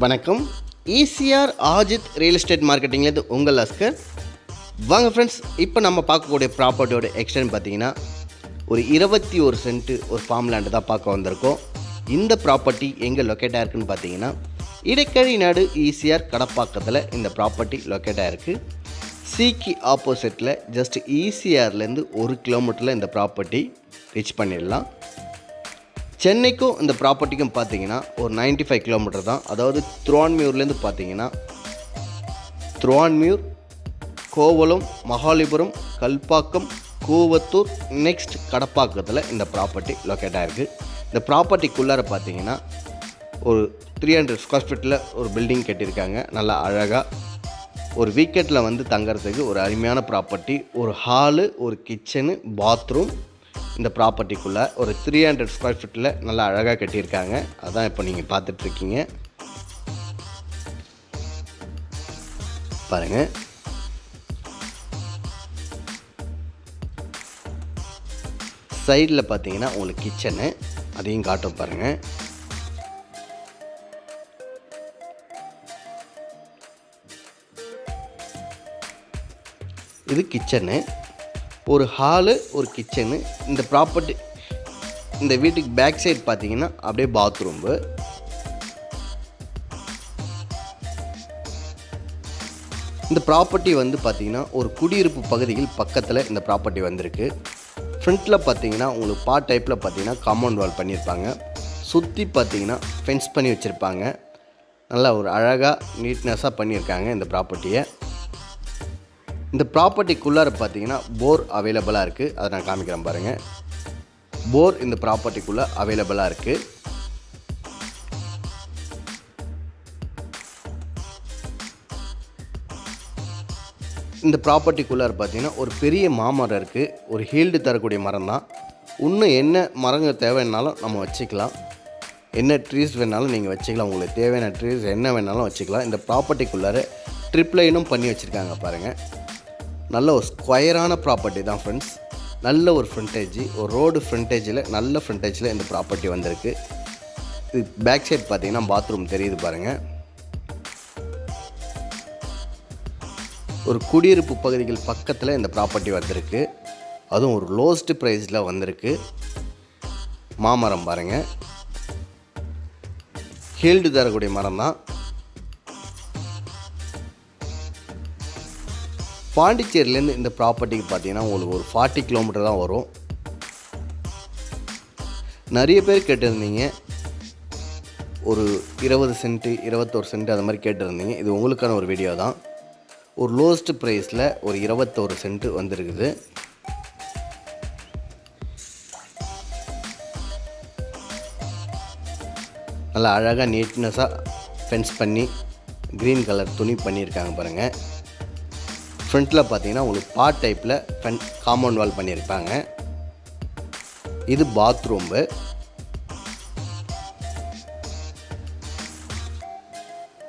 வணக்கம். ECR Aajeedh real estate மார்க்கெட்டிங்லேருந்து உங்கள் அஸ்கர். வாங்க ஃப்ரெண்ட்ஸ், இப்போ நம்ம பார்க்கக்கூடிய ப்ராப்பர்ட்டியோட எக்ஸ்டென்ட் பார்த்தீங்கன்னா ஒரு 21 சென்ட்டு ஒரு ஃபார்ம் லேண்டு தான் பார்க்க வந்திருக்கோம். இந்த ப்ராப்பர்ட்டி எங்கே லொக்கேட் ஆகிருக்குன்னு பார்த்தீங்கன்னா இடைக்கழி நாடு ஈசிஆர் கடப்பாக்கத்தில் இந்த ப்ராப்பர்ட்டி லொக்கேட் ஆகிருக்கு. சிக்கு ஆப்போசிட்டில் ஜஸ்ட் ஈசிஆர்லேருந்து 1 கிலோமீட்டரில் இந்த ப்ராப்பர்ட்டி ரீச் பண்ணிடலாம். சென்னைக்கும் இந்த ப்ராப்பர்ட்டிக்கும் பார்த்தீங்கன்னா ஒரு 95 கிலோமீட்டர் தான். அதாவது திருவான்மியூர்லேருந்து பார்த்தீங்கன்னா திருவான்மியூர், கோவளம், மகாலிபுரம், கல்பாக்கம், கூவத்தூர், நெக்ஸ்ட் கடப்பாக்கத்தில் இந்த ப்ராப்பர்ட்டி லொக்கேட் ஆகிருக்கு. இந்த ப்ராப்பர்ட்டிக்குள்ளார பார்த்தீங்கன்னா ஒரு 300 ஸ்கொயர் ஃபீட்டில் ஒரு பில்டிங் கட்டியிருக்காங்க. நல்லா அழகாக ஒரு வீக்கெண்டில் வந்து தங்குறதுக்கு ஒரு அருமையான ப்ராப்பர்ட்டி. ஒரு ஹாலு, ஒரு கிச்சனு, பாத்ரூம் இந்த ப்ராப்பர்ட்டிக்குள்ளே ஒரு 300 ஸ்கொயர் ஃபீட்டில் நல்லா அழகாக கட்டியிருக்காங்க. அதான் இப்போ நீங்கள் பார்த்துட்ருக்கீங்க பாருங்கள். சைடில் பார்த்தீங்கன்னா உங்களுக்கு கிச்சனு, அதையும் காட்டும் பாருங்கள். இது கிச்சனு, ஒரு ஹாலு, ஒரு கிச்சனு. இந்த ப்ராப்பர்ட்டி இந்த வீட்டுக்கு பேக் சைடு பார்த்தீங்கன்னா அப்படியே பாத்ரூம்பு. இந்த ப்ராப்பர்ட்டி வந்து பார்த்திங்கன்னா ஒரு குடியிருப்பு பகுதியில் பக்கத்தில் இந்த ப்ராப்பர்ட்டி வந்திருக்கு. ஃப்ரண்ட்டில் பார்த்தீங்கன்னா உங்களுக்கு பார்ட் டைப்பில் பார்த்தீங்கன்னா காம்பவுண்ட் வால் பண்ணியிருப்பாங்க. சுற்றி பார்த்தீங்கன்னா ஃபென்ஸ் பண்ணி வச்சுருப்பாங்க. நல்லா ஒரு அழகாக நீட்னஸாக பண்ணியிருக்காங்க இந்த ப்ராப்பர்ட்டியை. இந்த ப்ராப்பர்ட்டிக்குள்ளார பார்த்தீங்கன்னா போர் அவைலபிளாக இருக்குது. அதை நான் காமிக்கிறேன் பாருங்கள். போர் இந்த ப்ராப்பர்ட்டிக்குள்ளே அவைலபிளாக இருக்குது. இந்த ப்ராப்பர்ட்டிக்குள்ளார பார்த்தீங்கன்னா ஒரு பெரிய மாமரம் இருக்குது. ஒரு ஹீல்டு தரக்கூடிய மரம் தான். இன்னும் என்ன மரங்கள் தேவைன்னாலும் நம்ம வச்சுக்கலாம். என்ன ட்ரீஸ் வேணாலும் நீங்கள் வச்சுக்கலாம். உங்களுக்கு தேவையான ட்ரீஸ் என்ன வேணாலும் வச்சுக்கலாம். இந்த ப்ராப்பர்ட்டிக்குள்ளார ட்ரிப் லைனும் பண்ணி வச்சுருக்காங்க பாருங்கள். நல்ல ஒரு ஸ்கொயரான ப்ராப்பர்ட்டி தான் ஃப்ரெண்ட்ஸ். நல்ல ஒரு ஃப்ரண்டேஜ், ஒரு ரோடு ஃப்ரண்டேஜில் நல்ல ஃப்ரண்டேஜில் இந்த ப்ராப்பர்ட்டி வந்திருக்கு. இது பேக் சைட் பார்த்தீங்கன்னா பாத்ரூம் தெரியுது பாருங்கள். ஒரு குடியிருப்பு பகுதிகள் பக்கத்தில் இந்த ப்ராப்பர்ட்டி வந்திருக்கு. அதுவும் ஒரு லோஸ்ட் ப்ரைஸில் வந்திருக்கு. மாமரம் பாருங்கள், ஹீல்டு தரக்கூடிய மரம் தான். பாண்டிச்சேரியிலேருந்து இந்த ப்ராப்பர்ட்டிக்கு பார்த்தீங்கன்னா உங்களுக்கு ஒரு 40 கிலோமீட்டர் தான் வரும். நிறைய பேர் கேட்டிருந்தீங்க ஒரு 20 சென்ட்டு 21 சென்ட் அது மாதிரி கேட்டிருந்தீங்க. இது உங்களுக்கான ஒரு வீடியோ தான். ஒரு லோஸ்ட் ப்ரைஸில் ஒரு 21 சென்ட் வந்துருக்குது. நல்லா அழகாக நீட்னஸாக ஃபென்ஸ் பண்ணி க்ரீன் கலர் துணி பண்ணியிருக்காங்க பாருங்கள். ஃப்ரண்ட்டில் பார்த்தீங்கன்னா உங்களுக்கு பார்ட் டைப்பில் காம்பவுண்ட் வால் பண்ணியிருப்பாங்க. இது பாத்ரூம்பு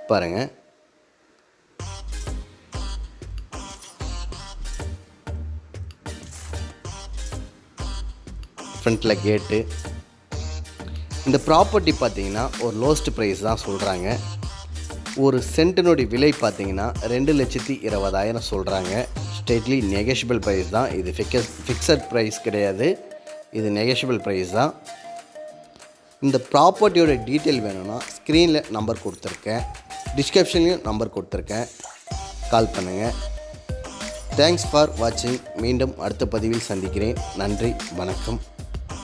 பாருங்கள். ஃப்ரண்ட்டில் கேட்டு. இந்த ப்ராப்பர்ட்டி பார்த்தீங்கன்னா ஒரு லோஸ்ட் ப்ரைஸ் தான் சொல்கிறாங்க. ஒரு சென்ட்டினுடைய விலை பார்த்தீங்கன்னா 2,20,000 சொல்கிறாங்க. ஸ்ட்ரெயிட்லி நெகோஷியபிள் ப்ரைஸ் தான். இது ஃபிக்ஸட் ப்ரைஸ் கிடையாது. இது நெகோஷியபிள் ப்ரைஸ் தான். இந்த ப்ராப்பர்ட்டியோட டீட்டெயில் வேணும்னா ஸ்க்ரீனில் நம்பர் கொடுத்துருக்கேன், டிஸ்கிரிப்ஷன்லேயும் நம்பர் கொடுத்துருக்கேன், கால் பண்ணுங்கள். தேங்க்ஸ் ஃபார் வாட்சிங். மீண்டும் அடுத்த பதிவில் சந்திக்கிறேன். நன்றி, வணக்கம்.